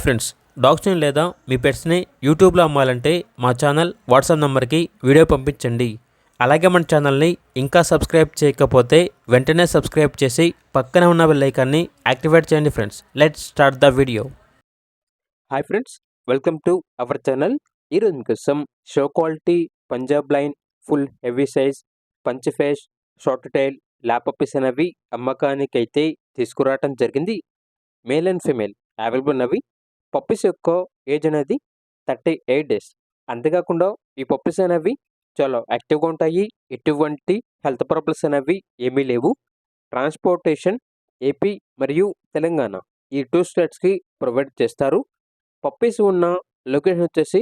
Friends, డాగ్స్ని లేదా మీ పెట్స్ని యూట్యూబ్లో అమ్మాలంటే మా ఛానల్ వాట్సాప్ నెంబర్కి వీడియో పంపించండి. అలాగే మన ఛానల్ని ఇంకా సబ్స్క్రైబ్ చేయకపోతే వెంటనే సబ్స్క్రైబ్ చేసి పక్కనే ఉన్న బెల్ ఐకాన్ని యాక్టివేట్ చేయండి. Friends, let's start the video. Hi friends, welcome to our channel. ఈరోజు మీకోసం show quality Punjab line full heavy size punch face short tile lap puppies అనేవి అమ్మకానికైతే తీసుకురావటం జరిగింది. మేల్ అండ్ ఫీమేల్ అవైలబుల్ ఉన్నవి. పప్పీస్ యొక్క ఏజ్ అనేది 38 డేస్. అంతేకాకుండా ఈ పప్పీస్ అనేవి చాలా యాక్టివ్గా ఉంటాయి. ఎటువంటి హెల్త్ ప్రాబ్లమ్స్ అనేవి ఏమీ లేవు. ట్రాన్స్పోర్టేషన్ ఏపీ మరియు తెలంగాణ ఈ 2 స్టేట్స్కి ప్రొవైడ్ చేస్తారు. పప్పీస్ ఉన్న లొకేషన్ వచ్చేసి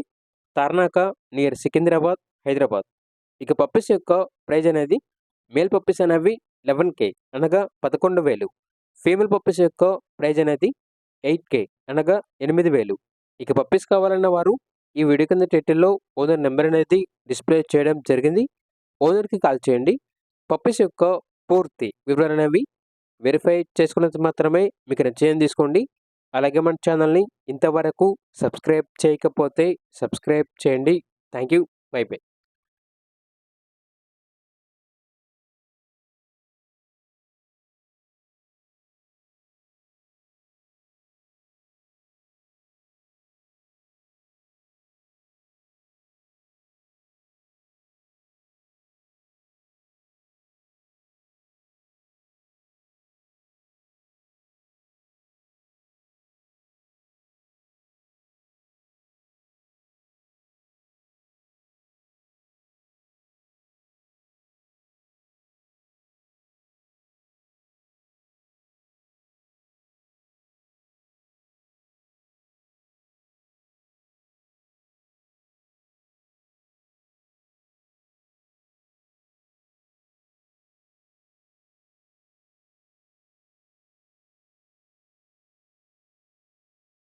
తార్నాక నియర్ సికింద్రాబాద్, హైదరాబాద్. ఇక పప్పీస్ యొక్క ప్రైజ్ అనేది మేల్ పప్పీస్ అనేవి 11K అనగా 11,000. ఫీమేల్ పప్పీస్ యొక్క ప్రైజ్ అనేది 8K అనగా 8,000. ఇక పప్పీస్ కావాలన్న వారు ఈ వీడియో కింద టైటిల్లో ఓనర్ నెంబర్ అనేది డిస్ప్లే చేయడం జరిగింది. ఓనర్కి కాల్ చేయండి. పప్పీస్ యొక్క పూర్తి వివరాలు అనేవి వెరిఫై చేసుకున్నంత మాత్రమే మీకు నిశ్చయం తీసుకోండి. అలాగే మన ఛానల్ని ఇంతవరకు సబ్స్క్రైబ్ చేయకపోతే సబ్స్క్రైబ్ చేయండి. Thank you. By by.